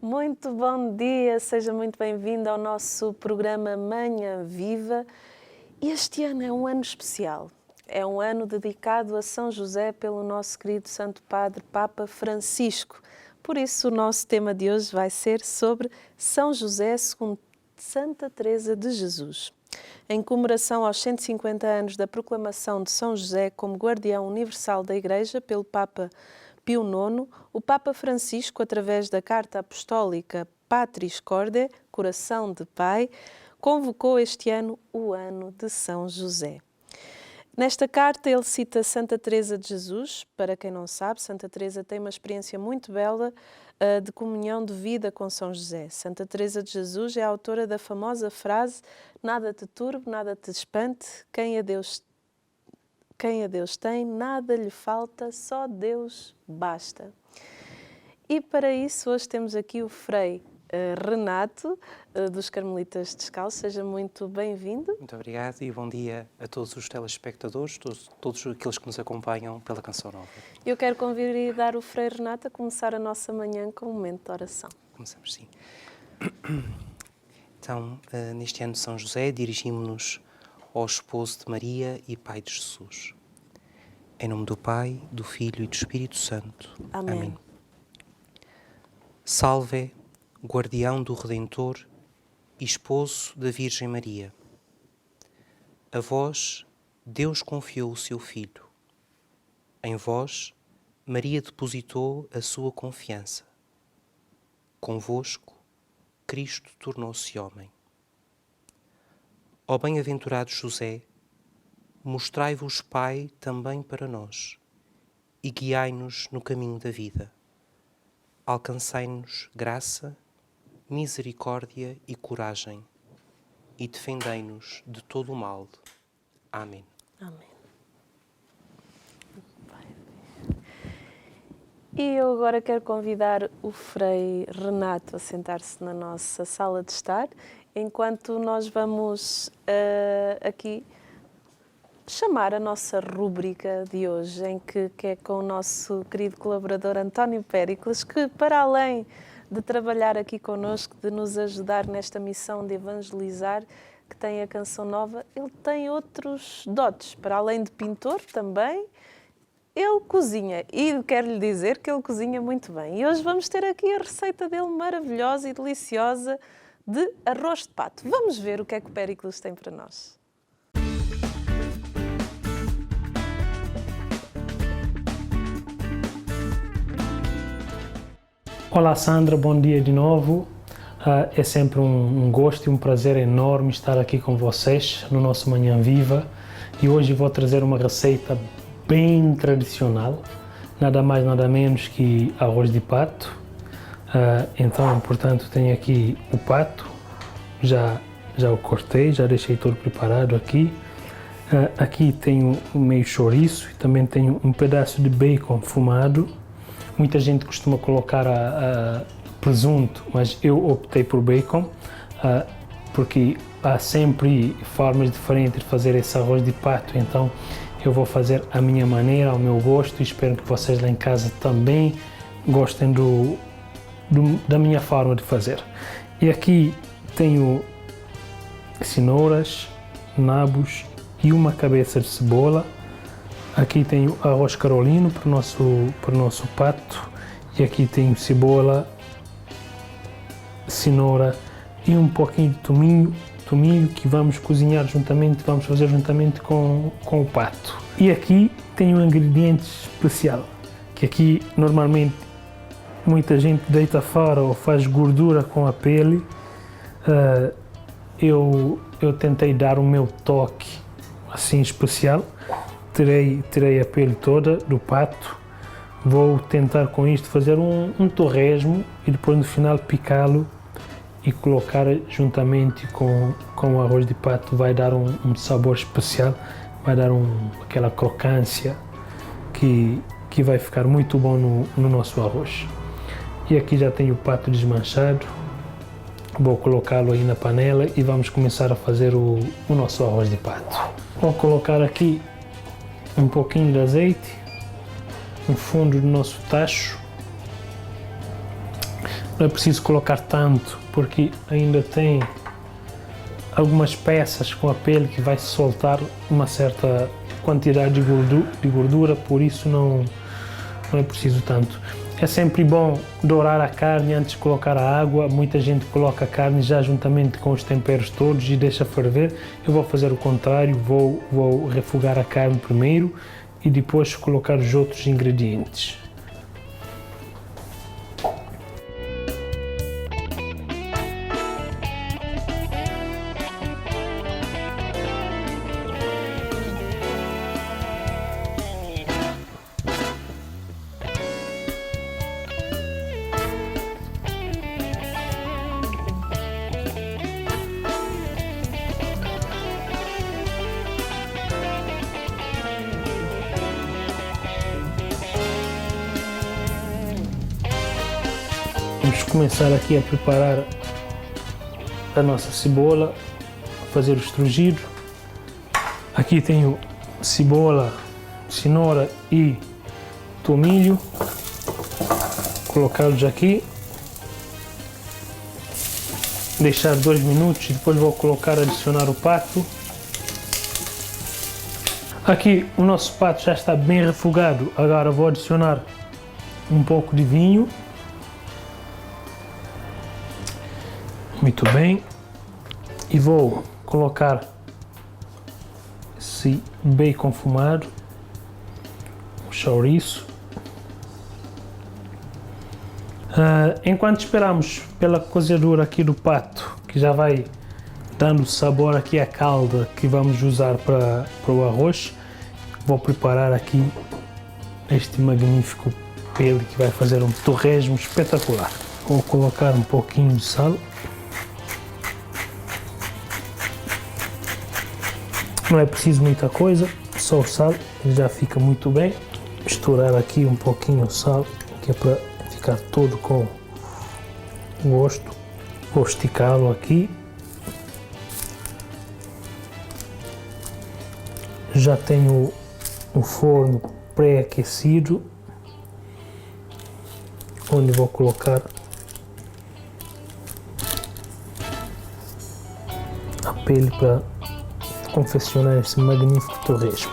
Muito bom dia, seja muito bem-vindo ao nosso programa Manhã Viva. Este ano é um ano especial. É um ano dedicado a São José pelo nosso querido Santo Padre Papa Francisco. Por isso, o nosso tema de hoje vai ser sobre São José segundo Santa Teresa de Jesus. Em comemoração aos 150 anos da proclamação de São José como guardião universal da Igreja pelo Papa Pio IX, o Papa Francisco, através da Carta Apostólica Patris Corde, Coração de Pai, convocou este ano o Ano de São José. Nesta carta ele cita Santa Teresa de Jesus. Para quem não sabe, Santa Teresa tem uma experiência muito bela de comunhão de vida com São José. Santa Teresa de Jesus é a autora da famosa frase: nada te turbe, nada te espante, quem a Deus tem, nada lhe falta, só Deus basta. E para isso hoje temos aqui o Frei Renato, dos Carmelitas Descalços. Seja muito bem-vindo. Muito obrigado e bom dia a todos os telespectadores, todos aqueles que nos acompanham pela Canção Nova. Eu quero convidar o Frei Renato a começar a nossa manhã com um momento de oração. Começamos, sim. Então, neste ano de São José, dirigimos-nos ao esposo de Maria e pai de Jesus. Em nome do Pai, do Filho e do Espírito Santo. Amém. Amém. Salve, guardião do Redentor e esposo da Virgem Maria. A vós, Deus confiou o seu Filho. Em vós, Maria depositou a sua confiança. Convosco, Cristo tornou-se homem. Ó bem-aventurado José, mostrai-vos Pai também para nós e guiai-nos no caminho da vida. Alcançai-nos graça, misericórdia e coragem e defendei-nos de todo o mal. Amém. Amém. E eu agora quero convidar o Frei Renato a sentar-se na nossa sala de estar, enquanto nós vamos aqui chamar a nossa rúbrica de hoje, que é com o nosso querido colaborador António Péricles, que para além de trabalhar aqui connosco, de nos ajudar nesta missão de evangelizar, que tem a Canção Nova, ele tem outros dotes. Para além de pintor também, ele cozinha. E quero lhe dizer que ele cozinha muito bem. E hoje vamos ter aqui a receita dele maravilhosa e deliciosa de arroz de pato. Vamos ver o que é que o Péricles tem para nós. Olá Sandra, bom dia de novo. É sempre um gosto e um prazer enorme estar aqui com vocês no nosso Manhã Viva. E hoje vou trazer uma receita bem tradicional, nada mais nada menos que arroz de pato. Então, portanto, tenho aqui o pato, já o cortei, já deixei todo preparado aqui. Aqui tenho o meio chouriço e também tenho um pedaço de bacon fumado. Muita gente costuma colocar presunto, mas eu optei por bacon, porque há sempre formas diferentes de fazer esse arroz de pato, então eu vou fazer à minha maneira, ao meu gosto, e espero que vocês lá em casa também gostem da minha forma de fazer. E aqui tenho cenouras, nabos e uma cabeça de cebola. Aqui tenho arroz carolino para o nosso pato, e aqui tenho cebola, cenoura e um pouquinho de tomilho que vamos cozinhar juntamente, vamos fazer juntamente com o pato. E aqui tenho um ingrediente especial, que aqui normalmente muita gente deita fora ou faz gordura com a pele. Eu tentei dar o meu toque assim especial. Tirei a pele toda do pato, vou tentar com isto fazer um torresmo e depois no final picá-lo e colocar juntamente com o arroz de pato. Vai dar um sabor especial, vai dar aquela crocância que vai ficar muito bom no nosso arroz. E aqui já tenho o pato desmanchado, vou colocá-lo aí na panela e vamos começar a fazer o nosso arroz de pato. Vou colocar aqui um pouquinho de azeite no fundo do nosso tacho. Não é preciso colocar tanto, porque ainda tem algumas peças com a pele que vai soltar uma certa quantidade de gordura, por isso não é preciso tanto. É sempre bom dourar a carne antes de colocar a água. Muita gente coloca a carne já juntamente com os temperos todos e deixa ferver. Eu vou fazer o contrário, vou refogar a carne primeiro e depois colocar os outros ingredientes. Vamos começar aqui a preparar a nossa cebola, fazer o estrugido. Aqui tenho cebola, cenoura e tomilho. Colocá-los aqui. Deixar 2 minutos e depois vou adicionar o pato. Aqui o nosso pato já está bem refogado. Agora vou adicionar um pouco de vinho. Muito bem. E vou colocar esse bacon fumado, o chouriço. Enquanto esperamos pela cozedura aqui do pato, que já vai dando sabor aqui à calda que vamos usar para o arroz, vou preparar aqui este magnífico pele que vai fazer um torresmo espetacular. Vou colocar um pouquinho de sal. Não é preciso muita coisa, só o sal já fica muito bem. Misturar aqui um pouquinho o sal, que é para ficar todo com gosto. Vou esticá-lo aqui. Já tenho o forno pré-aquecido, onde vou colocar a pele para confeccionar esse magnífico torresmo.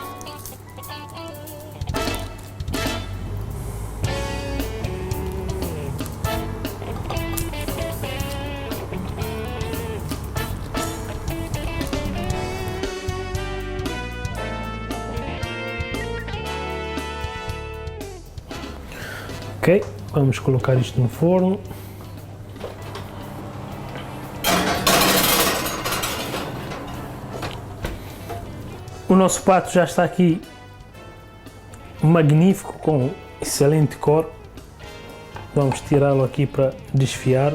Ok, vamos colocar isto no forno. O nosso pato já está aqui magnífico, com excelente cor. Vamos tirá-lo aqui para desfiar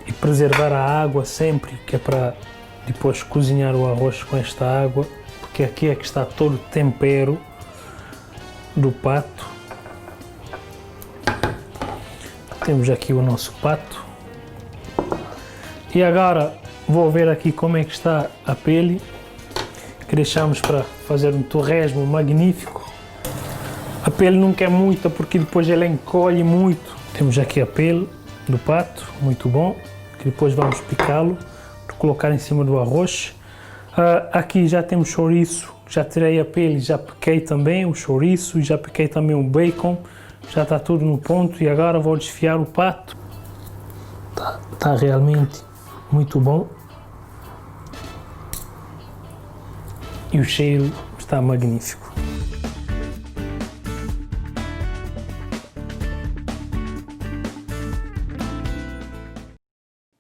e preservar a água sempre, que é para depois cozinhar o arroz com esta água, porque aqui é que está todo o tempero do pato. Temos aqui o nosso pato. E agora vou ver aqui como é que está a pele, que deixamos para fazer um torresmo magnífico. A pele não quer muita porque depois ela encolhe muito. Temos aqui a pele do pato, muito bom, que depois vamos picá-lo, colocar em cima do arroz. Aqui já temos chouriço, já tirei a pele, já piquei também o chouriço, já piquei também o bacon, já está tudo no ponto. E agora vou desfiar o pato. Tá realmente muito bom. E o cheiro está magnífico.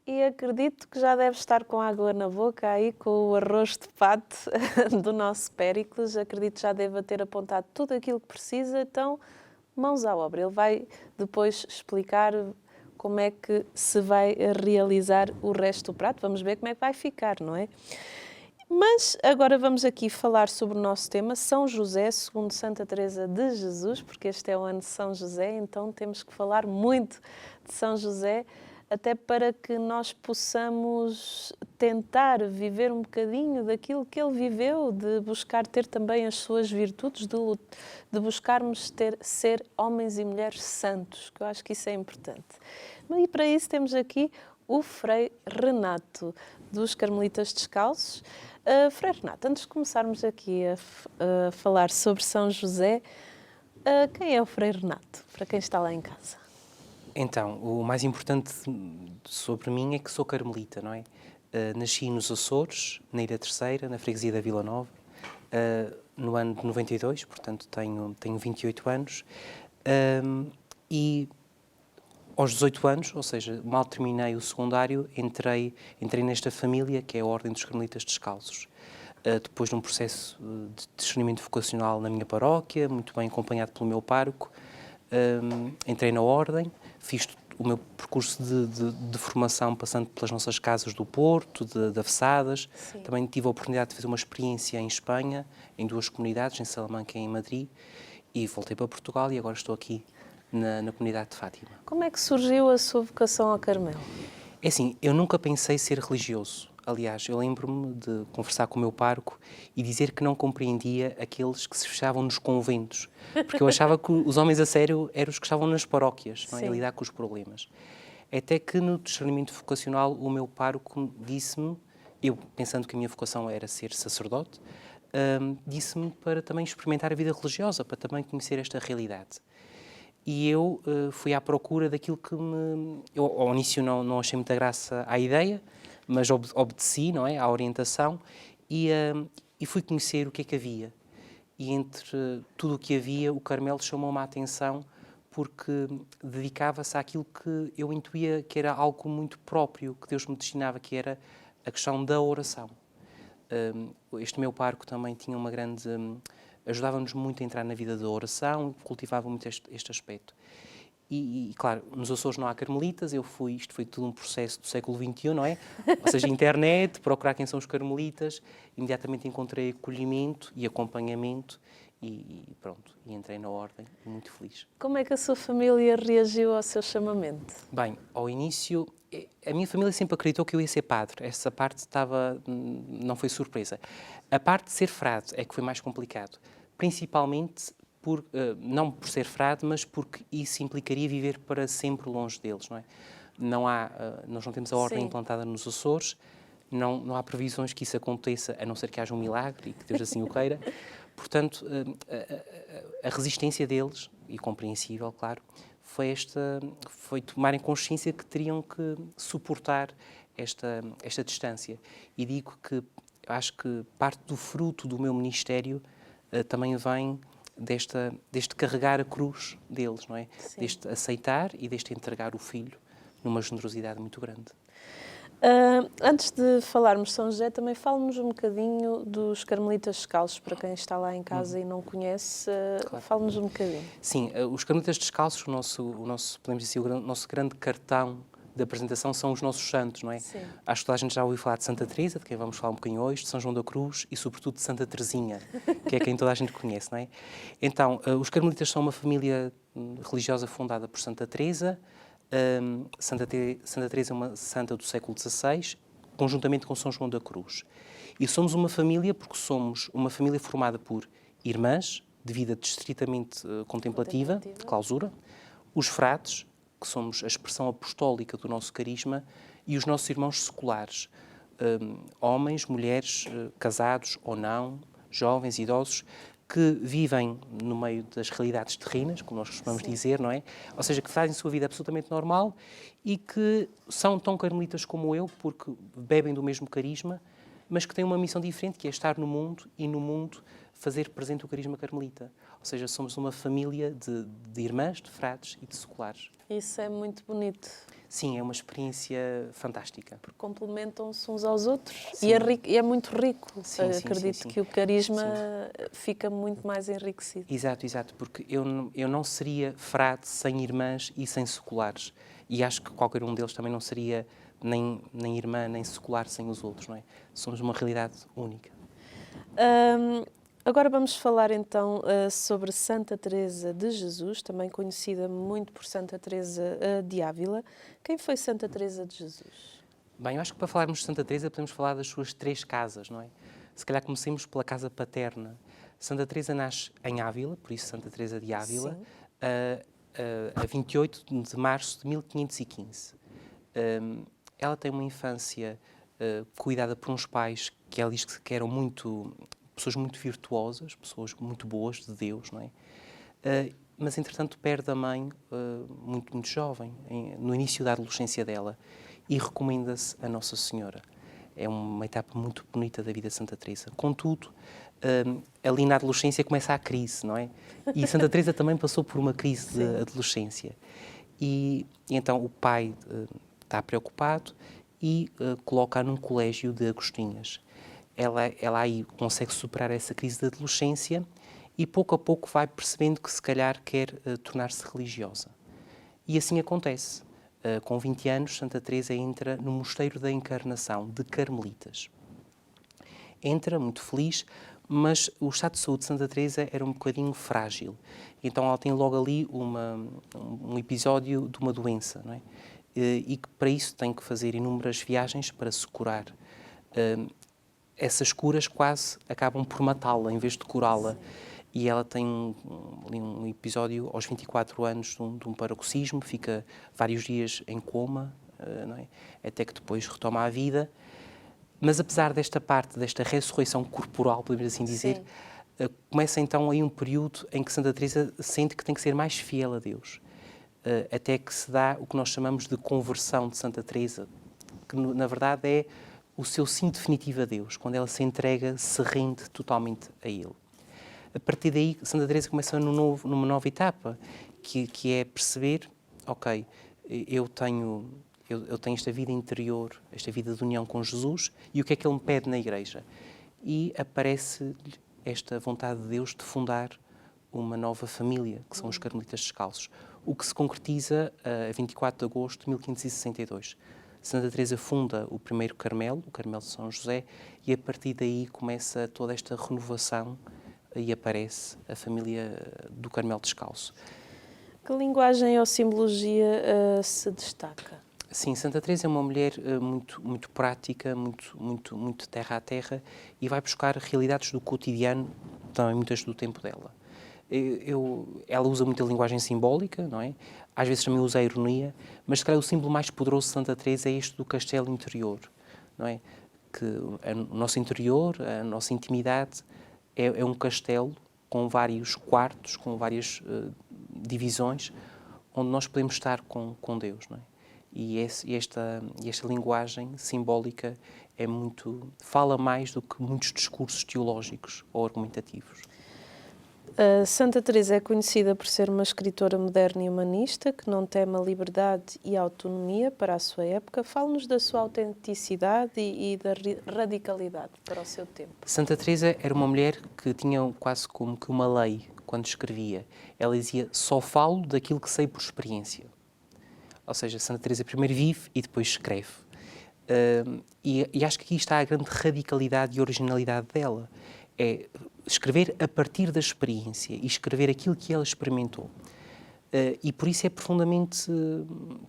E acredito que já deve estar com água na boca aí com o arroz de pato do nosso Péricles. Acredito que já deve ter apontado tudo aquilo que precisa, então mãos à obra. Ele vai depois explicar como é que se vai realizar o resto do prato. Vamos ver como é que vai ficar, não é? Mas agora vamos aqui falar sobre o nosso tema, São José, segundo Santa Teresa de Jesus, porque este é o ano de São José, então temos que falar muito de São José. até para que nós possamos tentar viver um bocadinho daquilo que ele viveu, de buscar ter também as suas virtudes, de buscarmos ser homens e mulheres santos, que eu acho que isso é importante. E para isso temos aqui o Frei Renato, dos Carmelitas Descalços. Frei Renato, antes de começarmos aqui a falar sobre São José, quem é o Frei Renato, para quem está lá em casa? Então, o mais importante sobre mim é que sou carmelita, não é? Nasci nos Açores, na Ilha Terceira, na freguesia da Vila Nova, no ano de 92, portanto tenho 28 anos, e aos 18 anos, ou seja, mal terminei o secundário, entrei nesta família, que é a Ordem dos Carmelitas Descalços. Depois de um processo de discernimento vocacional na minha paróquia, muito bem acompanhado pelo meu pároco, entrei na Ordem, fiz o meu percurso de formação passando pelas nossas casas do Porto, de Avessadas. Sim. Também tive a oportunidade de fazer uma experiência em Espanha, em 2 comunidades, em Salamanca e em Madrid, e voltei para Portugal e agora estou aqui na comunidade de Fátima. Como é que surgiu a sua vocação ao Carmelo? É assim, eu nunca pensei ser religioso. Aliás, eu lembro-me de conversar com o meu pároco e dizer que não compreendia aqueles que se fechavam nos conventos, porque eu achava que os homens a sério eram os que estavam nas paróquias, não é? A lidar com os problemas. Até que no discernimento vocacional o meu pároco disse-me, eu pensando que a minha vocação era ser sacerdote, disse-me para também experimentar a vida religiosa, para também conhecer esta realidade. E eu fui à procura daquilo que me... Eu, ao início, não achei muita graça à ideia, mas obedeci, não é, à orientação e fui conhecer o que é que havia. E entre tudo o que havia, o Carmelo chamou-me a atenção porque dedicava-se àquilo que eu intuía que era algo muito próprio, que Deus me destinava, que era a questão da oração. Este meu pároco também tinha uma grande... ajudava-nos muito a entrar na vida da oração, cultivava muito este aspecto. E, claro, nos Açores não há carmelitas, isto foi tudo um processo do século XXI, não é? Ou seja, internet, procurar quem são os carmelitas, imediatamente encontrei acolhimento e acompanhamento e pronto, e entrei na Ordem, muito feliz. Como é que a sua família reagiu ao seu chamamento? Bem, ao início, a minha família sempre acreditou que eu ia ser padre, essa parte não foi surpresa. A parte de ser frade é que foi mais complicado, principalmente não por ser frade, mas porque isso implicaria viver para sempre longe deles, não é? Nós não temos a Ordem implantada nos Açores, não há previsões que isso aconteça, a não ser que haja um milagre e que Deus assim o queira. Portanto, a resistência deles, e compreensível, claro, foi tomarem consciência que teriam que suportar esta distância. E digo que acho que parte do fruto do meu ministério também vem deste carregar a cruz deles, não é? Sim. Deste aceitar e deste entregar o filho numa generosidade muito grande. Antes de falarmos de São José, também fale-nos um bocadinho dos Carmelitas Descalços, para quem está lá em casa e não conhece, claro. Fale-nos um bocadinho. Sim, os Carmelitas Descalços, podemos dizer, o nosso grande cartão de apresentação são os nossos santos, não é? Sim. Acho que toda a gente já ouviu falar de Santa Teresa, de quem vamos falar um bocadinho hoje, de São João da Cruz e, sobretudo, de Santa Teresinha, que é quem toda a gente conhece, não é? Então, os Carmelitas são uma família religiosa fundada por Santa Teresa. Santa Teresa é uma santa do século XVI, conjuntamente com São João da Cruz. E somos uma família porque somos uma família formada por irmãs, de vida distritamente contemplativa, de clausura, os frades, que somos a expressão apostólica do nosso carisma, e os nossos irmãos seculares, homens, mulheres, casados ou não, jovens, idosos, que vivem no meio das realidades terrenas, como nós costumamos dizer, não é? Ou seja, que fazem a sua vida absolutamente normal e que são tão carmelitas como eu, porque bebem do mesmo carisma, mas que têm uma missão diferente, que é estar no mundo e no mundo fazer presente o carisma carmelita. Ou seja, somos uma família de irmãs, de frades e de seculares. Isso é muito bonito. Sim, é uma experiência fantástica. Porque complementam-se uns aos outros. Sim. E é muito rico. Sim, acredito que o carisma fica muito mais enriquecido. Exato, porque eu não seria frade sem irmãs e sem seculares. E acho que qualquer um deles também não seria nem irmã, nem secular sem os outros, não é? Somos uma realidade única. Agora vamos falar então sobre Santa Teresa de Jesus, também conhecida muito por Santa Teresa de Ávila. Quem foi Santa Teresa de Jesus? Bem, eu acho que para falarmos de Santa Teresa podemos falar das suas 3 casas, não é? Se calhar comecemos pela casa paterna. Santa Teresa nasce em Ávila, por isso Santa Teresa de Ávila, a 28 de março de 1515. Ela tem uma infância cuidada por uns pais que ela diz que eram pessoas muito virtuosas, pessoas muito boas de Deus, não é? Mas, entretanto, perde a mãe muito jovem, no início da adolescência dela, e recomenda-se a Nossa Senhora. É uma etapa muito bonita da vida de Santa Teresa. Contudo, ali na adolescência começa a crise, não é? E Santa Teresa também passou por uma crise de adolescência. E então o pai está preocupado e coloca-a num colégio de agostinhas. Ela aí consegue superar essa crise de adolescência e pouco a pouco vai percebendo que se calhar quer tornar-se religiosa. E assim acontece. Com 20 anos, Santa Teresa entra no Mosteiro da Encarnação, de Carmelitas. Entra muito feliz, mas o estado de saúde de Santa Teresa era um bocadinho frágil. Então ela tem logo ali um episódio de uma doença, não é? E que para isso tem que fazer inúmeras viagens para se curar. Essas curas quase acabam por matá-la em vez de curá-la. E ela tem um episódio aos 24 anos de um paroxismo, fica vários dias em coma, não é? Até que depois retoma a vida. Mas apesar desta parte, desta ressurreição corporal, podemos assim dizer, começa então aí um período em que Santa Teresa sente que tem que ser mais fiel a Deus. Até que se dá o que nós chamamos de conversão de Santa Teresa, que na verdade é o seu sim definitivo a Deus, quando ela se entrega, se rende totalmente a Ele. A partir daí, Santa Teresa começa numa nova etapa, que é perceber, ok, eu tenho esta vida interior, esta vida de união com Jesus, e o que é que Ele me pede na Igreja? E aparece esta vontade de Deus de fundar uma nova família, que são os Carmelitas Descalços, o que se concretiza a 24 de agosto de 1562. Santa Teresa funda o primeiro Carmelo, o Carmelo de São José, e a partir daí começa toda esta renovação e aparece a família do Carmelo Descalço. Que linguagem ou simbologia se destaca? Sim, Santa Teresa é uma mulher muito prática, muito terra a terra, e vai buscar realidades do cotidiano, também muitas do tempo dela. Ela usa muita linguagem simbólica, não é? Às vezes também usa a ironia, mas se calhar o símbolo mais poderoso de Santa Teresa é este do castelo interior, não é? Que o nosso interior, a nossa intimidade é um castelo com vários quartos, com várias divisões, onde nós podemos estar com Deus, não é? E esta linguagem simbólica fala mais do que muitos discursos teológicos ou argumentativos. Santa Teresa é conhecida por ser uma escritora moderna e humanista que não teme a liberdade e a autonomia para a sua época. Fale-nos da sua autenticidade e da radicalidade para o seu tempo. Santa Teresa era uma mulher que tinha quase como que uma lei quando escrevia. Ela dizia, só falo daquilo que sei por experiência. Ou seja, Santa Teresa primeiro vive e depois escreve. E acho que aqui está a grande radicalidade e originalidade dela. É escrever a partir da experiência e escrever aquilo que ela experimentou. E por isso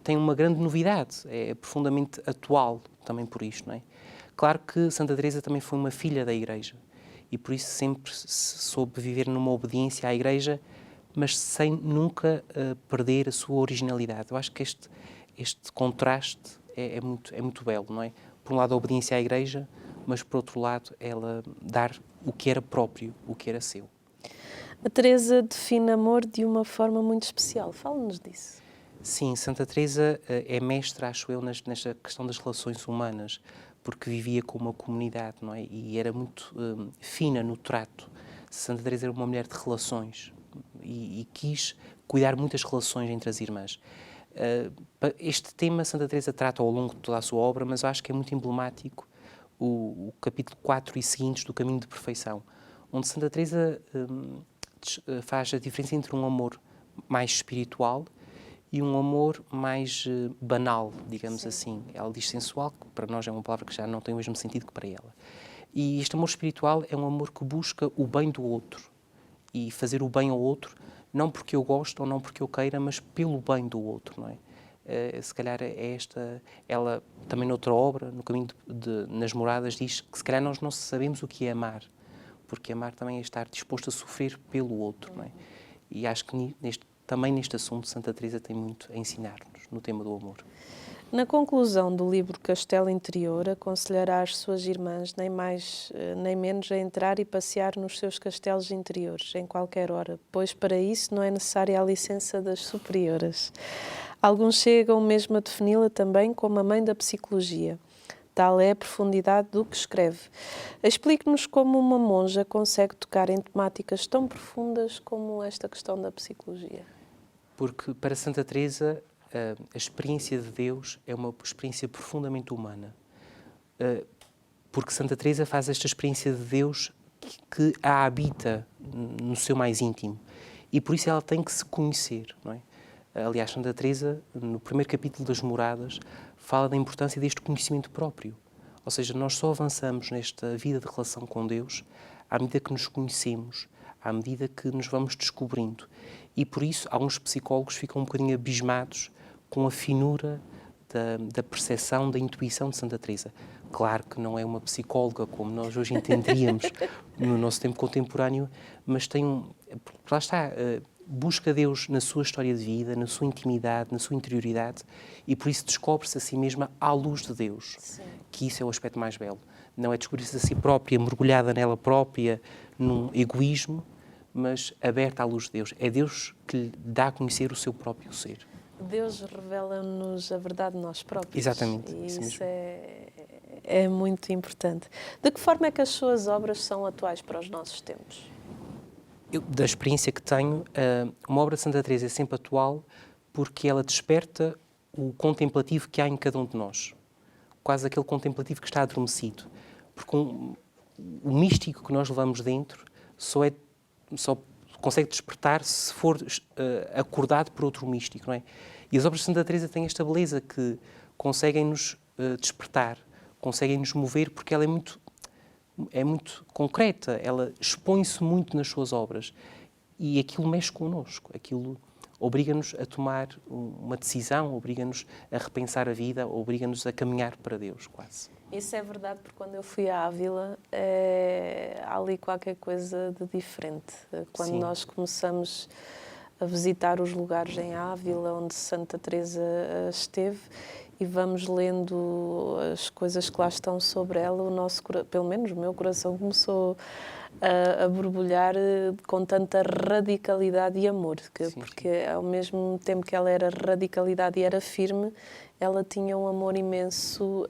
tem uma grande novidade, é profundamente atual também por isto, não é? Claro que Santa Teresa também foi uma filha da Igreja e por isso sempre soube viver numa obediência à Igreja, mas sem nunca perder a sua originalidade. Eu acho que este contraste é muito belo, não é? Por um lado a obediência à Igreja, mas por outro lado ela dar o que era próprio, o que era seu. A Teresa define amor de uma forma muito especial. Fale-nos disso. Sim, Santa Teresa é mestra, acho eu, nesta questão das relações humanas, porque vivia com uma comunidade, não é? E era muito fina no trato. Santa Teresa era uma mulher de relações e quis cuidar muitas relações entre as irmãs. Este tema Santa Teresa trata ao longo de toda a sua obra, mas eu acho que é muito emblemático o capítulo 4 e seguintes do Caminho de Perfeição, onde Santa Teresa faz a diferença entre um amor mais espiritual e um amor mais banal, digamos assim. Ela diz sensual, que para nós é uma palavra que já não tem o mesmo sentido que para ela. E este amor espiritual é um amor que busca o bem do outro e fazer o bem ao outro, não porque eu gosto ou não porque eu queira, mas pelo bem do outro, não é? Se calhar é esta, ela também noutra obra, no Caminho nas Moradas, diz que se calhar nós não sabemos o que é amar, porque amar também é estar disposto a sofrer pelo outro, não é? E acho que também neste assunto Santa Teresa tem muito a ensinar-nos no tema do amor. Na conclusão do livro Castelo Interior, aconselhará as suas irmãs nem mais nem menos a entrar e passear nos seus castelos interiores, em qualquer hora, pois para isso não é necessária a licença das superioras. Alguns chegam mesmo a defini-la também como a mãe da psicologia. Tal é a profundidade do que escreve. Explique-nos como uma monja consegue tocar em temáticas tão profundas como esta questão da psicologia. Porque para Santa Teresa a experiência de Deus é uma experiência profundamente humana. Porque Santa Teresa faz esta experiência de Deus que a habita no seu mais íntimo. E por isso ela tem que se conhecer, não é? Aliás, Santa Teresa, no primeiro capítulo das Moradas, fala da importância deste conhecimento próprio. Ou seja, nós só avançamos nesta vida de relação com Deus à medida que nos conhecemos, à medida que nos vamos descobrindo. E por isso, alguns psicólogos ficam um bocadinho abismados com a finura da percepção, da intuição de Santa Teresa. Claro que não é uma psicóloga como nós hoje entenderíamos no nosso tempo contemporâneo, mas lá está, busca Deus na sua história de vida, na sua intimidade, na sua interioridade, e por isso descobre-se a si mesma à luz de Deus. Sim. Que isso é o aspecto mais belo. Não é descobrir-se a si própria, mergulhada nela própria, num egoísmo, mas aberta à luz de Deus. É Deus que lhe dá a conhecer o seu próprio ser. Deus revela-nos a verdade de nós próprios. Exatamente. E isso é muito importante. De que forma é que as suas obras são atuais para os nossos tempos? Da experiência que tenho, uma obra de Santa Teresa é sempre atual porque ela desperta o contemplativo que há em cada um de nós. Quase aquele contemplativo que está adormecido. Porque o místico que nós levamos dentro só consegue despertar se for acordado por outro místico, não é? E as obras de Santa Teresa têm esta beleza que conseguem-nos despertar, conseguem-nos mover, porque ela é muito concreta, ela expõe-se muito nas suas obras e aquilo mexe connosco, aquilo obriga-nos a tomar uma decisão, obriga-nos a repensar a vida, obriga-nos a caminhar para Deus, quase. Isso é verdade, porque quando eu fui à Ávila, há ali qualquer coisa de diferente. Quando Sim. nós começamos a visitar os lugares em Ávila, onde Santa Teresa esteve, e vamos lendo as coisas que lá estão sobre ela, pelo menos o meu coração começou a borbulhar com tanta radicalidade e amor, porque ao mesmo tempo que ela era radicalidade e era firme, ela tinha um amor imenso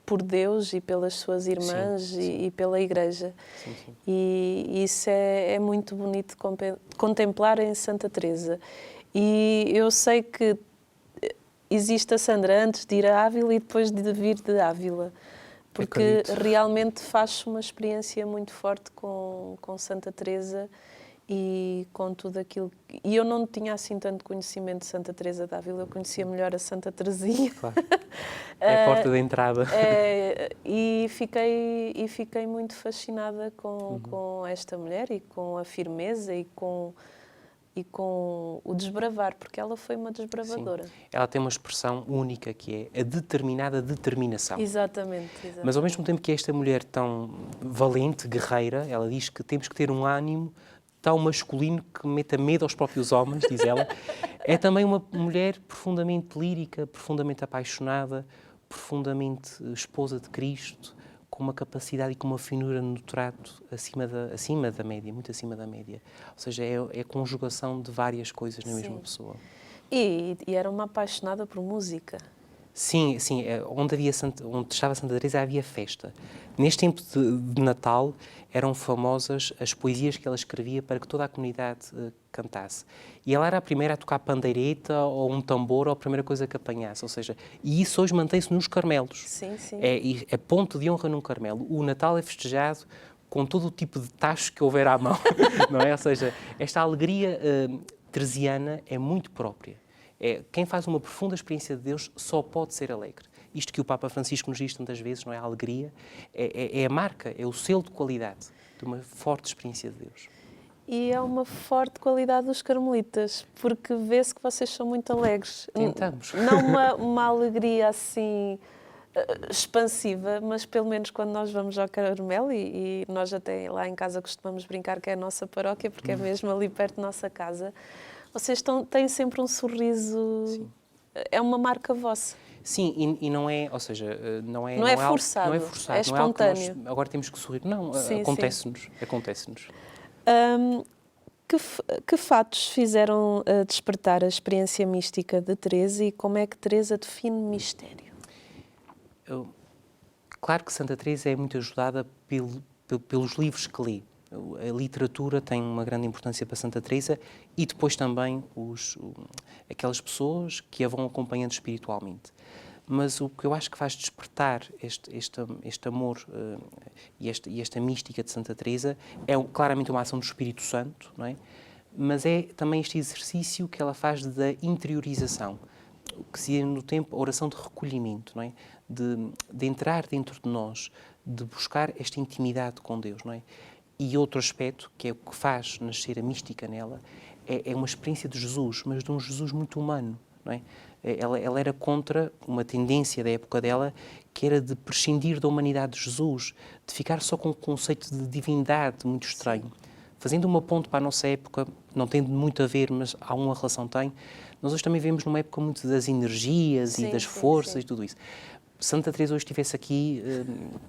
por Deus e pelas suas irmãs e pela Igreja. Sim. E isso é muito bonito de contemplar em Santa Teresa. E eu sei que existe a Sandra antes de ir a Ávila e depois de vir de Ávila, porque realmente faz uma experiência muito forte com Santa Teresa e com tudo aquilo. E eu não tinha assim tanto conhecimento de Santa Teresa de Ávila, eu conhecia melhor a Santa Teresinha. Claro. É a porta de entrada. E fiquei muito fascinada com esta mulher e com a firmeza e com o desbravar, porque ela foi uma desbravadora. Sim. Ela tem uma expressão única que é a determinada determinação. Exatamente. Mas ao mesmo tempo que esta mulher tão valente, guerreira, ela diz que temos que ter um ânimo tão masculino que meta medo aos próprios homens, diz ela. É também uma mulher profundamente lírica, profundamente apaixonada, profundamente esposa de Cristo, com uma capacidade e com uma finura no trato acima da média, muito acima da média. Ou seja, é a conjugação de várias coisas na mesma pessoa. E era uma apaixonada por música. Sim, onde estava Santa Teresa havia festa. Neste tempo de Natal eram famosas as poesias que ela escrevia para que toda a comunidade cantasse. E ela era a primeira a tocar pandeireta ou um tambor ou a primeira coisa que apanhasse. Ou seja, e isso hoje mantém-se nos Carmelos. Sim. É ponto de honra num Carmelo. O Natal é festejado com todo o tipo de tacho que houver à mão, não é? Ou seja, esta alegria teresiana é muito própria. Quem faz uma profunda experiência de Deus só pode ser alegre. isto que o Papa Francisco nos diz tantas vezes, não é? A alegria, é a marca, é o selo de qualidade de uma forte experiência de Deus. E é uma forte qualidade dos carmelitas, porque vê-se que vocês são muito alegres. Tentamos. Não uma alegria assim expansiva, mas pelo menos quando nós vamos ao Carmelo, e nós até lá em casa costumamos brincar que é a nossa paróquia, porque é mesmo ali perto da nossa casa, vocês têm sempre um sorriso. Sim. É uma marca vossa. Sim, e não é, ou seja, não é forçado, não é forçado, é espontâneo. Não é agora temos que sorrir. Não, sim, acontece-nos. Que fatos fizeram despertar a experiência mística de Teresa e como é que Teresa define mistério? Claro que Santa Teresa é muito ajudada pelos livros que lê. A literatura tem uma grande importância para Santa Teresa e depois também aquelas pessoas que a vão acompanhando espiritualmente. Mas o que eu acho que faz despertar este amor e esta mística de Santa Teresa é claramente uma ação do Espírito Santo, não é? Mas é também este exercício que ela faz da interiorização, que se diz no tempo a oração de recolhimento, não é? De entrar dentro de nós, de buscar esta intimidade com Deus, não é? E outro aspecto, que é o que faz nascer a mística nela, é uma experiência de Jesus, mas de um Jesus muito humano, não é? Ela era contra uma tendência da época dela, que era de prescindir da humanidade de Jesus, de ficar só com o conceito de divindade muito estranho. Fazendo uma ponte para a nossa época, não tem muito a ver, mas alguma relação tem, nós hoje também vemos numa época muito das energias e das forças e tudo isso. Santa Teresa hoje estivesse aqui,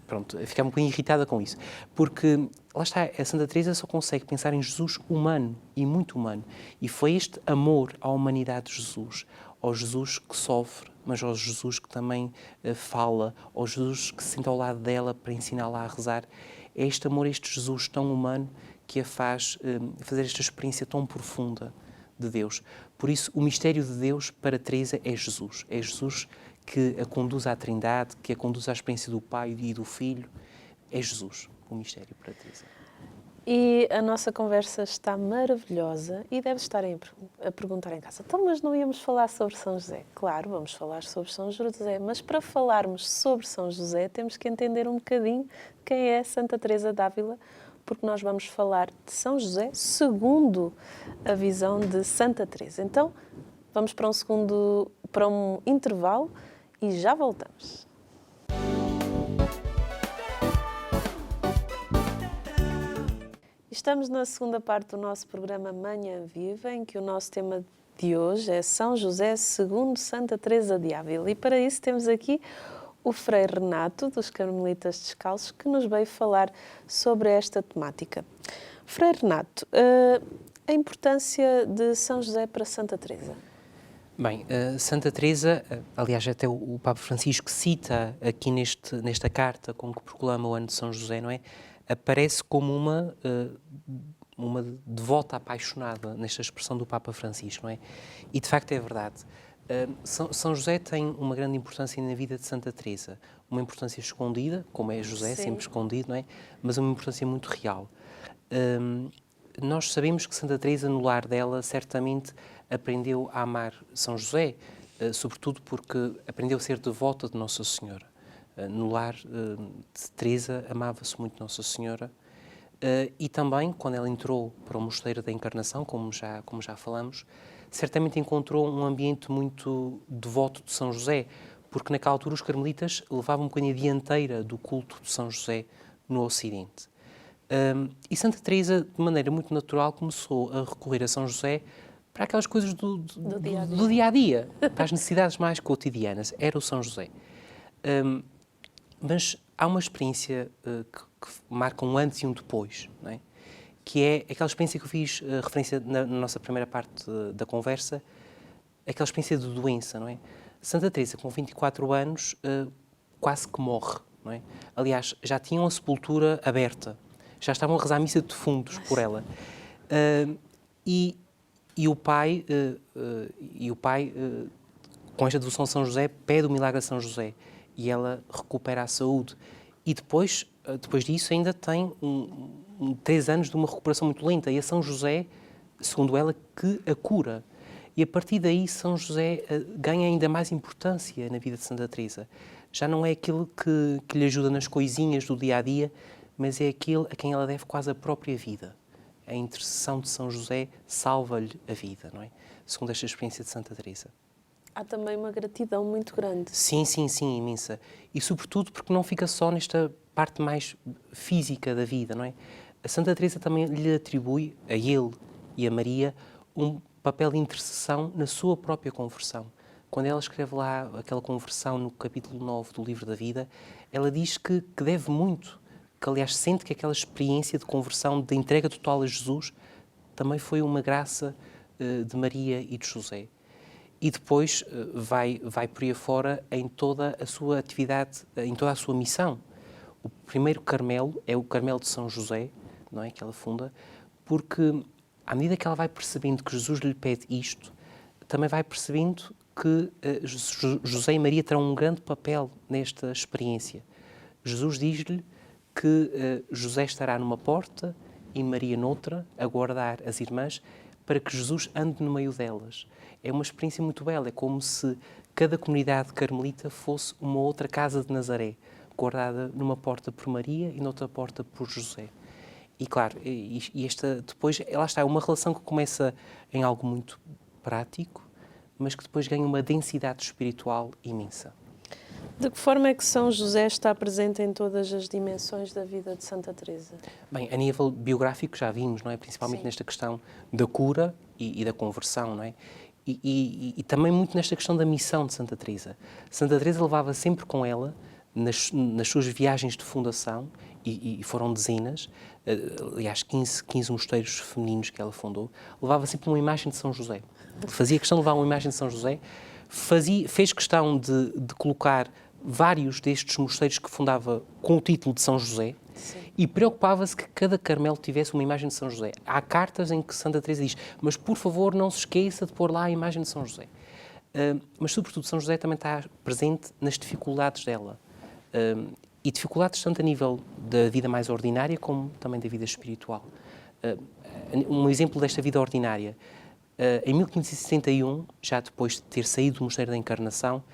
pronto, ficava um bocadinho irritada com isso, porque, lá está, a Santa Teresa só consegue pensar em Jesus humano e muito humano, e foi este amor à humanidade de Jesus, ao Jesus que sofre, mas ao Jesus que também fala, ao Jesus que se senta ao lado dela para ensiná-la a rezar, é este amor, este Jesus tão humano que a faz fazer esta experiência tão profunda de Deus. Por isso, o mistério de Deus para Teresa é Jesus que a conduz à Trindade, que a conduz à experiência do Pai e do Filho, é Jesus, o mistério para Teresa. E a nossa conversa está maravilhosa e deve estar a perguntar em casa, então, mas não íamos falar sobre São José? Claro, vamos falar sobre São José, mas para falarmos sobre São José temos que entender um bocadinho quem é Santa Teresa d'Ávila, porque nós vamos falar de São José segundo a visão de Santa Teresa. Então, vamos para um intervalo e já voltamos. Estamos na segunda parte do nosso programa Manhã Viva, em que o nosso tema de hoje é São José segundo Santa Teresa de Ávila. E para isso temos aqui o Frei Renato, dos Carmelitas Descalços, que nos veio falar sobre esta temática. Frei Renato, a importância de São José para Santa Teresa? Bem, Santa Teresa, aliás, até o Papa Francisco cita aqui nesta carta com que proclama o ano de São José, não é? Aparece como uma devota apaixonada nesta expressão do Papa Francisco, não é? E de facto é verdade. São José tem uma grande importância na vida de Santa Teresa, uma importância escondida, como é José, Sim. sempre escondido, não é? Mas uma importância muito real. Nós sabemos que Santa Teresa, no lar dela, certamente aprendeu a amar São José, sobretudo porque aprendeu a ser devota de Nossa Senhora. No lar de Teresa amava-se muito Nossa Senhora e também, quando ela entrou para o Mosteiro da Encarnação, como já falamos, certamente encontrou um ambiente muito devoto de São José, porque naquela altura os carmelitas levavam um bocadinho a dianteira do culto de São José no Ocidente. E Santa Teresa, de maneira muito natural, começou a recorrer a São José para aquelas coisas do dia-a-dia, para as necessidades mais cotidianas. Era o São José. Mas há uma experiência que marca um antes e um depois, não é? Que é aquela experiência que eu fiz referência na nossa primeira parte da conversa, aquela experiência de doença, não é? Santa Teresa, com 24 anos, quase que morre, não é? Aliás, já tinham a sepultura aberta, já estavam a rezar a missa de defuntos por ela. E o pai, com esta devoção a São José, pede o milagre a São José e ela recupera a saúde. E depois disso ainda tem 3 anos de uma recuperação muito lenta e é São José, segundo ela, que a cura. E a partir daí São José ganha ainda mais importância na vida de Santa Teresa. Já não é aquele que lhe ajuda nas coisinhas do dia-a-dia, mas é aquele a quem ela deve quase a própria vida. A intercessão de São José salva-lhe a vida, não é? Segundo esta experiência de Santa Teresa. Há também uma gratidão muito grande. Sim, imensa. E sobretudo porque não fica só nesta parte mais física da vida, não é? A Santa Teresa também lhe atribui, a ele e a Maria, um papel de intercessão na sua própria conversão. Quando ela escreve lá aquela conversão no capítulo 9 do Livro da Vida, ela diz que deve muito, que aliás sente que aquela experiência de conversão, de entrega total a Jesus, também foi uma graça de Maria e de José. E depois vai por aí afora em toda a sua atividade, em toda a sua missão. O primeiro Carmelo é o Carmelo de São José, não é, que ela funda, porque à medida que ela vai percebendo que Jesus lhe pede isto, também vai percebendo que José e Maria terão um grande papel nesta experiência. Jesus diz-lhe que José estará numa porta e Maria noutra, a guardar as irmãs, para que Jesus ande no meio delas. É uma experiência muito bela, é como se cada comunidade carmelita fosse uma outra casa de Nazaré, guardada numa porta por Maria e noutra porta por José. E claro, depois, lá está, é uma relação que começa em algo muito prático, mas que depois ganha uma densidade espiritual imensa. De que forma é que São José está presente em todas as dimensões da vida de Santa Teresa? Bem, a nível biográfico já vimos, não é? Principalmente Sim. nesta questão da cura e da conversão, não é? E também muito nesta questão da missão de Santa Teresa. Santa Teresa levava sempre com ela, nas suas viagens de fundação, e foram dezenas, aliás 15 mosteiros femininos que ela fundou, levava sempre uma imagem de São José. Fazia questão de levar uma imagem de São José, fez questão de colocar vários destes mosteiros que fundava com o título de São José. Sim. E preocupava-se que cada Carmelo tivesse uma imagem de São José. Há cartas em que Santa Teresa diz: mas por favor não se esqueça de pôr lá a imagem de São José. Mas sobretudo São José também está presente nas dificuldades dela. E dificuldades tanto a nível da vida mais ordinária como também da vida espiritual. Um exemplo desta vida ordinária. Em 1561, já depois de ter saído do Mosteiro da Encarnação,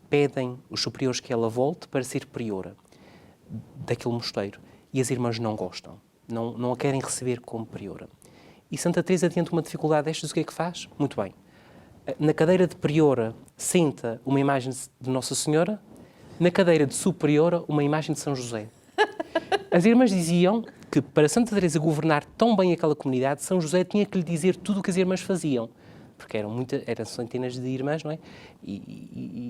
pedem os superiores que ela volte para ser priora daquele mosteiro. E as irmãs não gostam, não a querem receber como priora. E Santa Teresa, diante de uma dificuldade destas, o que é que faz? Muito bem. Na cadeira de priora senta uma imagem de Nossa Senhora, na cadeira de superiora uma imagem de São José. As irmãs diziam que para Santa Teresa governar tão bem aquela comunidade, São José tinha que lhe dizer tudo o que as irmãs faziam. Porque eram centenas de irmãs, não é?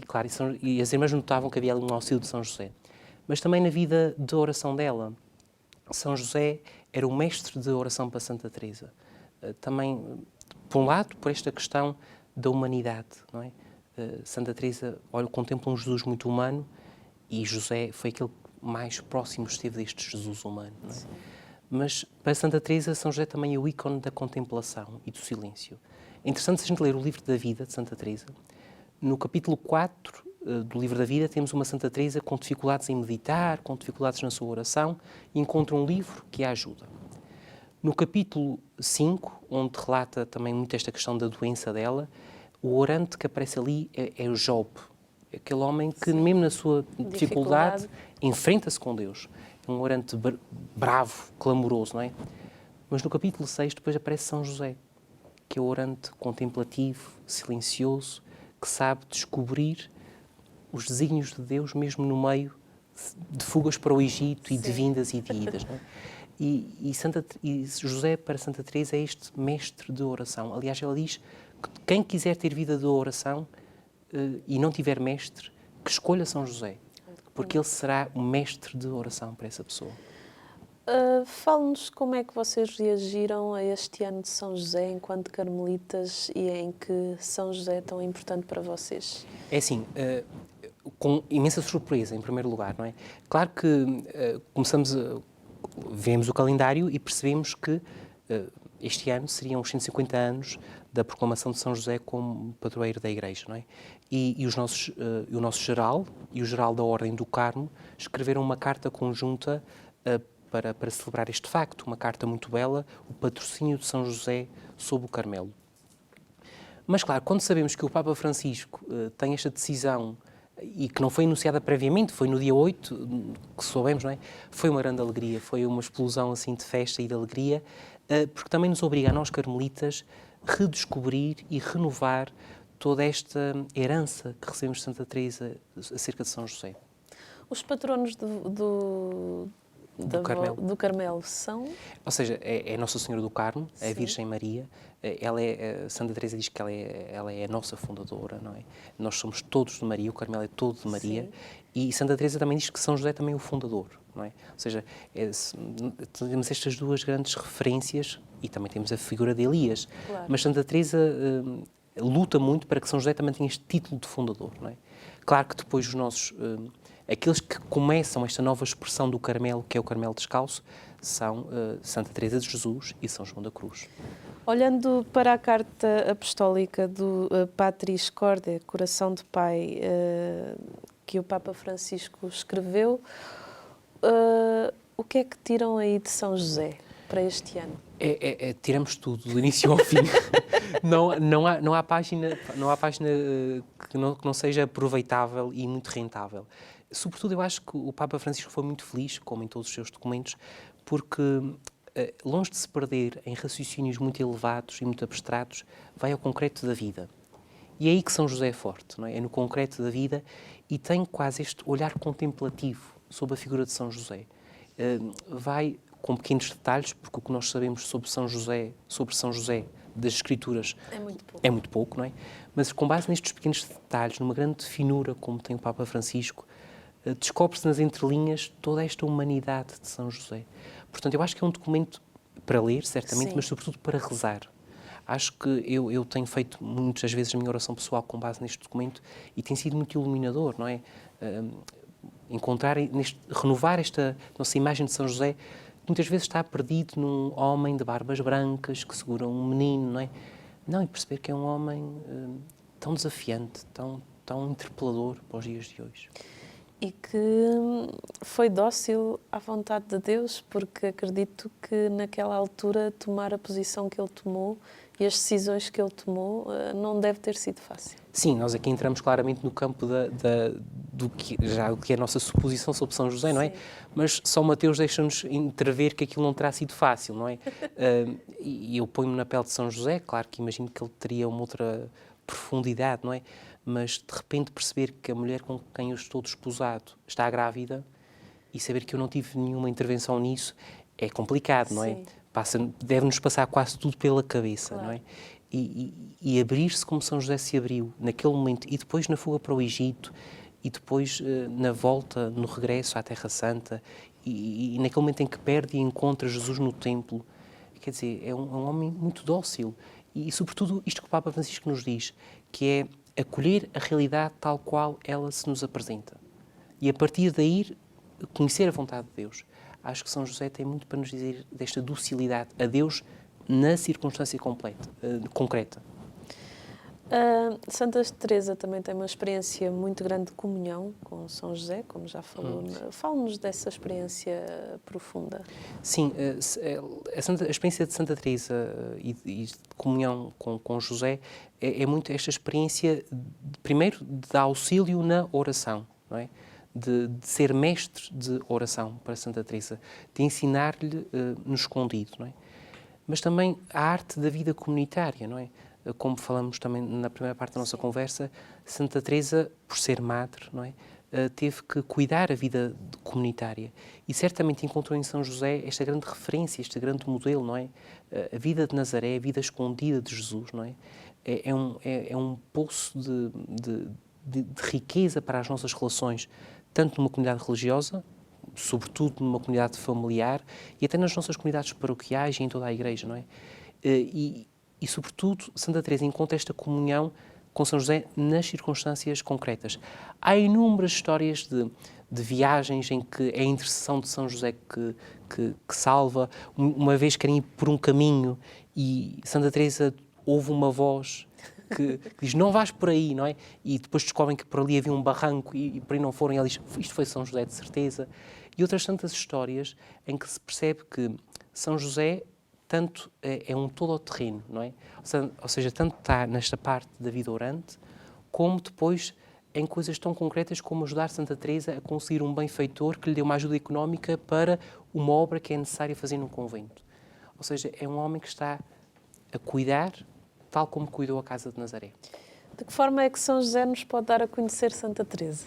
Claro, e as irmãs notavam que havia ali um auxílio de São José. Mas também na vida de oração dela. São José era o mestre de oração para Santa Teresa. Também, por um lado, por esta questão da humanidade, não é? Santa Teresa, contempla um Jesus muito humano e José foi aquele mais próximo esteve deste Jesus humano, não é? Mas para Santa Teresa, São José também é o ícone da contemplação e do silêncio. É interessante se a gente ler o Livro da Vida de Santa Teresa. No capítulo 4 do Livro da Vida temos uma Santa Teresa com dificuldades em meditar, com dificuldades na sua oração, e encontra um livro que a ajuda. No capítulo 5, onde relata também muito esta questão da doença dela, o orante que aparece ali é o Job, aquele homem que mesmo na sua dificuldade enfrenta-se com Deus. É um orante bravo, clamoroso, não é? Mas no capítulo 6 depois aparece São José, que é o orante contemplativo, silencioso, que sabe descobrir os desígnios de Deus mesmo no meio de fugas para o Egito e de vindas e de idas. Não é? E José, para Santa Teresa, é este mestre de oração. Aliás, ela diz que quem quiser ter vida de oração e não tiver mestre, que escolha São José, porque ele será o mestre de oração para essa pessoa. Fale-nos como é que vocês reagiram a este ano de São José enquanto carmelitas e em que São José é tão importante para vocês. É assim, com imensa surpresa, em primeiro lugar, não é? Claro que vemos o calendário e percebemos que este ano seriam os 150 anos da proclamação de São José como padroeiro da Igreja, não é? E o nosso geral e o geral da Ordem do Carmo escreveram uma carta conjunta para celebrar este facto, uma carta muito bela, o patrocínio de São José sob o Carmelo. Mas, claro, quando sabemos que o Papa Francisco tem esta decisão e que não foi anunciada previamente, foi no dia 8 que soubemos, não é? Foi uma grande alegria, foi uma explosão assim de festa e de alegria, porque também nos obriga a nós carmelitas redescobrir e renovar toda esta herança que recebemos de Santa Teresa acerca de São José. Os patronos do Carmelo são? Ou seja, é Nossa Senhora do Carmo, a Virgem Maria. Santa Teresa diz que ela é a nossa fundadora, não é? Nós somos todos de Maria, o Carmelo é todo de Maria. Sim. E Santa Teresa também diz que São José também é o fundador, não é? Ou seja, temos estas duas grandes referências e também temos a figura de Elias. Claro. Mas Santa Teresa luta muito para que São José também tenha este título de fundador, não é? Claro que depois os nossos... aqueles que começam esta nova expressão do Carmelo, que é o Carmelo descalço, são Santa Teresa de Jesus e São João da Cruz. Olhando para a carta apostólica do Patris Corde, Coração de Pai, que o Papa Francisco escreveu, o que é que tiram aí de São José para este ano? Tiramos tudo, do início ao fim. não há página que não seja aproveitável e muito rentável. Sobretudo, eu acho que o Papa Francisco foi muito feliz, como em todos os seus documentos, porque, longe de se perder em raciocínios muito elevados e muito abstratos, vai ao concreto da vida. E é aí que São José é forte, não é? É no concreto da vida e tem quase este olhar contemplativo sobre a figura de São José. Vai com pequenos detalhes, porque o que nós sabemos sobre São José das Escrituras é muito pouco, não é? Mas com base nestes pequenos detalhes, numa grande finura como tem o Papa Francisco, descobre-se nas entrelinhas toda esta humanidade de São José. Portanto, eu acho que é um documento para ler, certamente, sim, mas sobretudo para rezar. Acho que eu tenho feito muitas vezes a minha oração pessoal com base neste documento e tem sido muito iluminador, não é? Renovar esta nossa imagem de São José, que muitas vezes está perdido num homem de barbas brancas que segura um menino, não é? Não, e perceber que é um homem tão desafiante, tão interpelador para os dias de hoje. E que foi dócil à vontade de Deus, porque acredito que naquela altura tomar a posição que ele tomou e as decisões que ele tomou não deve ter sido fácil. Sim, nós aqui entramos claramente no campo do que é a nossa suposição sobre São José, não é? Sim. Mas São Mateus deixa-nos entrever que aquilo não terá sido fácil, não é? E eu ponho-me na pele de São José, claro que imagino que ele teria uma outra profundidade, não é? Mas de repente perceber que a mulher com quem eu estou desposado está grávida e saber que eu não tive nenhuma intervenção nisso é complicado, não é? Deve-nos passar quase tudo pela cabeça, claro, não é? E abrir-se como São José se abriu naquele momento e depois na fuga para o Egito e depois na volta, no regresso à Terra Santa e naquele momento em que perde e encontra Jesus no templo. Quer dizer, é um homem muito dócil e sobretudo isto que o Papa Francisco nos diz, que é acolher a realidade tal qual ela se nos apresenta. E a partir daí, conhecer a vontade de Deus. Acho que São José tem muito para nos dizer desta docilidade a Deus na circunstância concreta. Santa Teresa também tem uma experiência muito grande de comunhão com São José, como já falou. Fale-nos dessa experiência profunda. Sim, a experiência de Santa Teresa e de comunhão com José é muito esta experiência, primeiro, de auxílio na oração, não é? De ser mestre de oração para Santa Teresa, de ensinar-lhe no escondido, não é? Mas também a arte da vida comunitária, não é? Como falamos também na primeira parte da nossa conversa, Santa Teresa, por ser madre, não é? Teve que cuidar a vida comunitária e certamente encontrou em São José esta grande referência, este grande modelo, não é? A vida de Nazaré, a vida escondida de Jesus, não é? É um poço de riqueza para as nossas relações, tanto numa comunidade religiosa, sobretudo numa comunidade familiar e até nas nossas comunidades paroquiais e em toda a Igreja, não é? E sobretudo, Santa Teresa encontra esta comunhão com São José nas circunstâncias concretas. Há inúmeras histórias de viagens em que é a intercessão de São José que salva. Uma vez querem ir por um caminho e Santa Teresa ouve uma voz que diz, não vais por aí, não é? E depois descobrem que por ali havia um barranco e por aí não foram. E ela diz, isto foi São José de certeza. E outras tantas histórias em que se percebe que São José tanto é um todo-terreno, não é? Ou seja, tanto está nesta parte da vida orante, como depois em coisas tão concretas como ajudar Santa Teresa a conseguir um benfeitor que lhe dê uma ajuda económica para uma obra que é necessária fazer num convento. Ou seja, é um homem que está a cuidar, tal como cuidou a Casa de Nazaré. De que forma é que São José nos pode dar a conhecer Santa Teresa?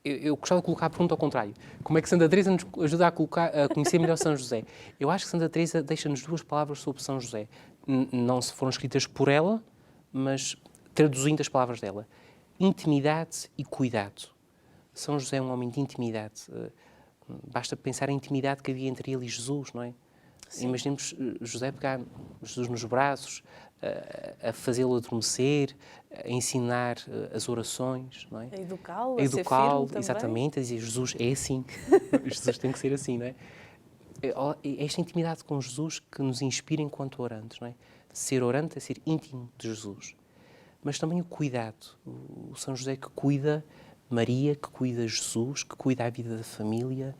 Eu gostava de colocar a pergunta ao contrário. Como é que Santa Teresa nos ajuda a conhecer melhor São José? Eu acho que Santa Teresa deixa-nos 2 palavras sobre São José. Não se foram escritas por ela, mas traduzindo as palavras dela. Intimidade e cuidado. São José é um homem de intimidade. Basta pensar a intimidade que havia entre ele e Jesus, não é? Sim. Imaginemos José pegar Jesus nos braços, a fazê-lo adormecer, a ensinar as orações, não é? A educá-lo, a ser firme também. Exatamente, a dizer, Jesus é assim. Jesus tem que ser assim, não é? É esta intimidade com Jesus que nos inspira enquanto orantes, não é? Ser orante é ser íntimo de Jesus. Mas também o cuidado. O São José que cuida Maria, que cuida Jesus, que cuida a vida da família.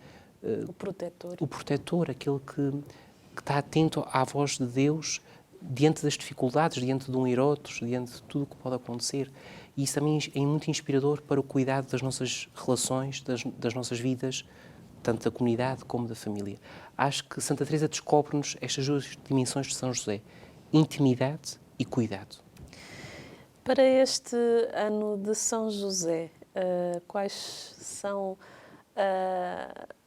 O protetor. O protetor, aquele que está atento à voz de Deus diante das dificuldades, diante de um Herodes, diante de tudo o que pode acontecer. E isso também é muito inspirador para o cuidado das nossas relações, das nossas vidas, tanto da comunidade como da família. Acho que Santa Teresa descobre-nos estas 2 dimensões de São José, intimidade e cuidado. Para este ano de São José, quais são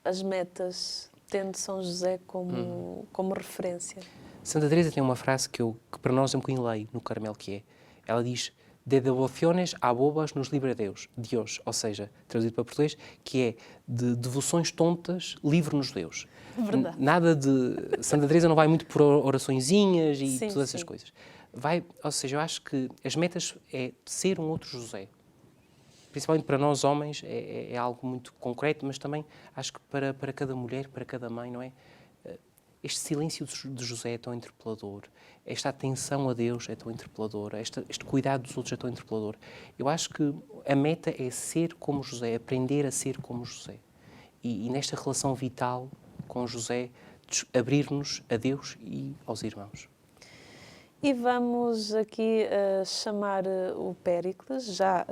as metas, tendo São José como referência? Santa Teresa tem uma frase que para nós é um bocadinho lei no Carmelo, que é, ela diz, de devociones a bobas nos livra Deus, ou seja, traduzido para português, que é de devoções tontas, livre-nos Deus. Verdade. Nada de... Santa Teresa não vai muito por oraçõezinhas e sim, todas essas coisas. Ou seja, eu acho que as metas é ser um outro José. Principalmente para nós homens é algo muito concreto, mas também acho que para cada mulher, para cada mãe, não é? Este silêncio de José é tão interpelador, esta atenção a Deus é tão interpeladora, este cuidado dos outros é tão interpelador. Eu acho que a meta é ser como José, aprender a ser como José. E nesta relação vital com José, abrir-nos a Deus e aos irmãos. E vamos aqui chamar o Péricles, já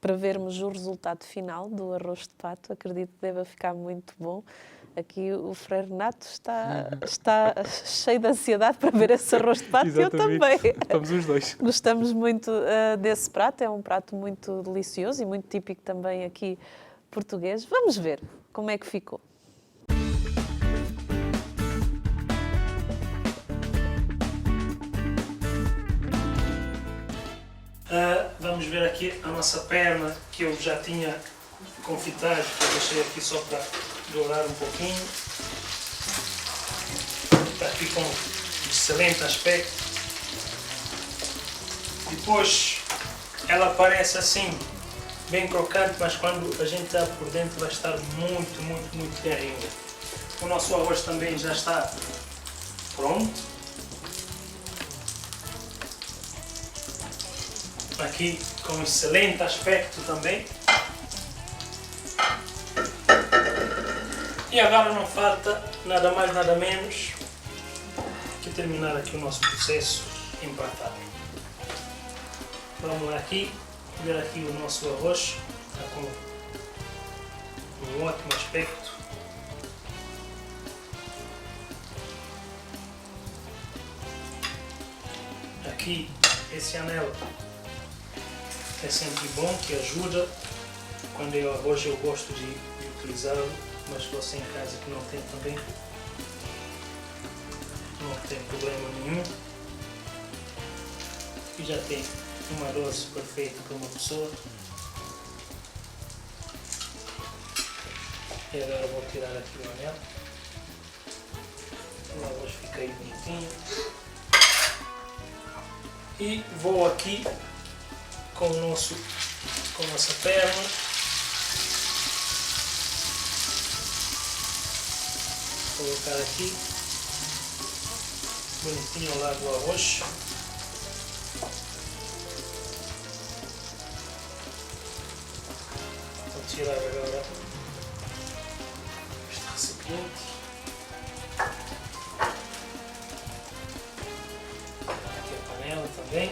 para vermos o resultado final do arroz de pato. Acredito que deva ficar muito bom. Aqui o Frei Renato está cheio de ansiedade para ver esse arroz de pato. E eu também. Estamos os 2. Gostamos muito desse prato. É um prato muito delicioso e muito típico também aqui português. Vamos ver como é que ficou. Vamos ver aqui a nossa perna, que eu já tinha confitado, que eu deixei aqui só para dourar um pouquinho. Está aqui com um excelente aspecto. Depois ela parece assim, bem crocante, mas quando a gente abre por dentro vai estar muito, muito, muito bem ainda. O nosso arroz também já está pronto. Aqui com um excelente aspecto também. E agora não falta nada mais, nada menos que terminar aqui o nosso processo empratado. Vamos lá aqui, ver aqui o nosso arroz, está com um ótimo aspecto. Aqui esse anel é sempre bom, que ajuda. Quando é o arroz eu gosto de utilizá-lo, mas você em casa que não tem também, não tem problema nenhum. E já tem uma dose perfeita para uma pessoa. E agora vou tirar aqui o anel. O arroz fica aí bonitinho. E vou aqui com a nossa perna. Colocar aqui bonitinho ao lado do arroz. Vou tirar agora este recipiente. bem?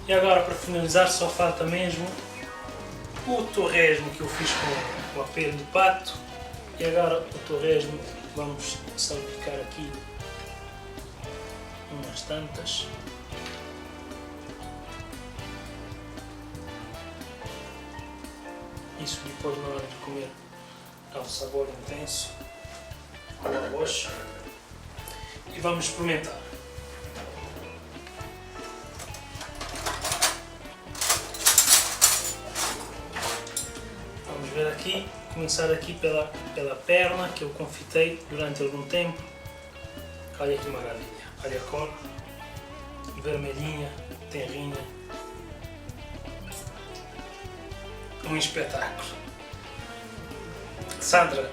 E agora, para finalizar, só falta mesmo o torresmo que eu fiz com a pele de pato. E agora o torresmo vamos salpicar aqui umas tantas. Isso depois, na hora de comer, dá um sabor intenso ao arroz. E vamos experimentar. Vamos ver aqui, começar aqui pela perna que eu confitei durante algum tempo. Olha que maravilha, olha a cor, vermelhinha, tenrinha. Um espetáculo. Sandra,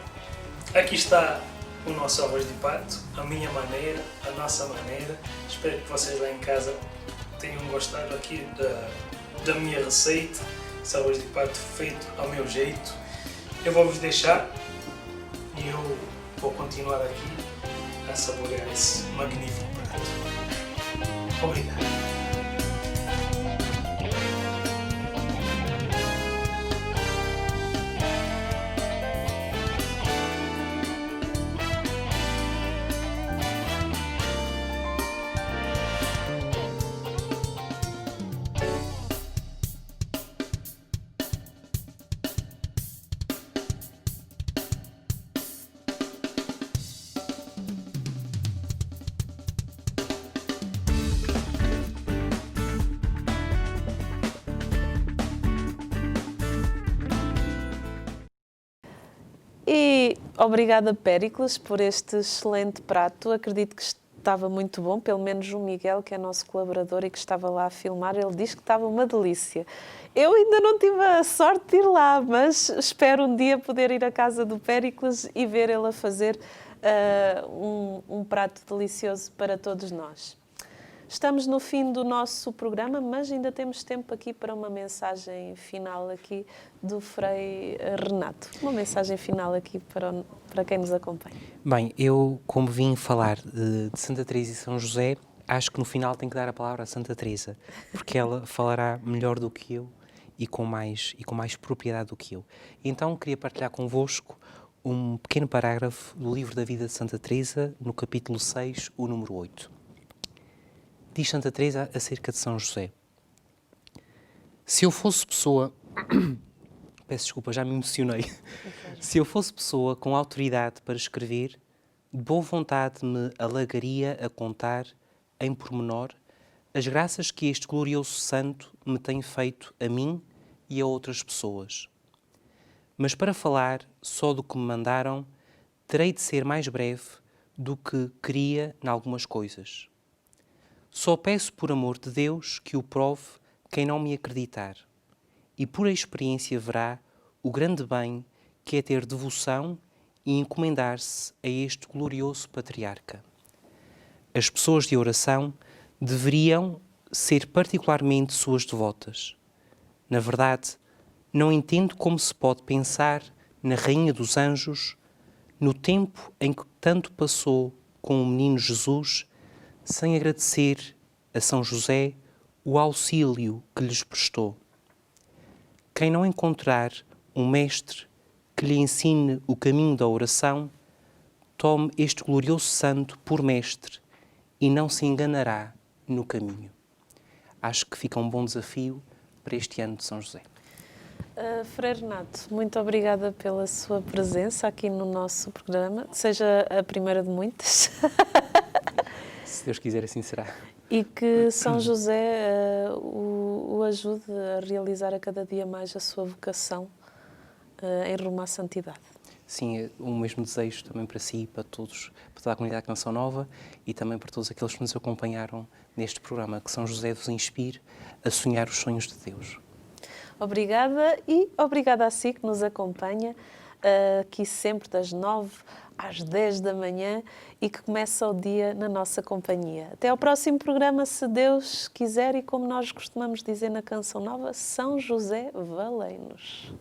aqui está o nosso arroz de pato, a minha maneira, a nossa maneira. Espero que vocês lá em casa tenham gostado aqui da minha receita, esse arroz de pato feito ao meu jeito. Eu vou-vos deixar e eu vou continuar aqui a saborear esse magnífico prato. Obrigado. E obrigada, Péricles, por este excelente prato. Acredito que estava muito bom, pelo menos o Miguel, que é nosso colaborador e que estava lá a filmar, ele diz que estava uma delícia. Eu ainda não tive a sorte de ir lá, mas espero um dia poder ir à casa do Péricles e ver ele a fazer um prato delicioso para todos nós. Estamos no fim do nosso programa, mas ainda temos tempo aqui para uma mensagem final aqui do Frei Renato. Uma mensagem final aqui para quem nos acompanha. Bem, eu, como vim falar de Santa Teresa e São José, acho que no final tenho que dar a palavra a Santa Teresa, porque ela falará melhor do que eu e com mais propriedade do que eu. Então, queria partilhar convosco um pequeno parágrafo do livro da vida de Santa Teresa, no capítulo 6, o número 8. Diz Santa Teresa acerca de São José: se eu fosse pessoa... Peço desculpa, já me emocionei. Se eu fosse pessoa com autoridade para escrever, de boa vontade me alagaria a contar, em pormenor, as graças que este glorioso santo me tem feito a mim e a outras pessoas. Mas para falar só do que me mandaram, terei de ser mais breve do que queria em algumas coisas. Só peço por amor de Deus que o prove quem não me acreditar, e por experiência verá o grande bem que é ter devoção e encomendar-se a este glorioso patriarca. As pessoas de oração deveriam ser particularmente suas devotas. Na verdade, não entendo como se pode pensar na Rainha dos Anjos no tempo em que tanto passou com o menino Jesus, sem agradecer a São José o auxílio que lhes prestou. Quem não encontrar um mestre que lhe ensine o caminho da oração, tome este glorioso santo por mestre e não se enganará no caminho. Acho que fica um bom desafio para este ano de São José. Frei Renato, muito obrigada pela sua presença aqui no nosso programa. Seja a primeira de muitas. Se Deus quiser, assim será. E que São José o ajude a realizar a cada dia mais a sua vocação em rumo à santidade. Sim, o mesmo desejo também para si, para todos, para toda a comunidade Canção Nova e também para todos aqueles que nos acompanharam neste programa. Que São José vos inspire a sonhar os sonhos de Deus. Obrigada e obrigada a si que nos acompanha aqui sempre das 9 às 10 da manhã e que começa o dia na nossa companhia. Até ao próximo programa, se Deus quiser, e como nós costumamos dizer na Canção Nova, São José valei-nos.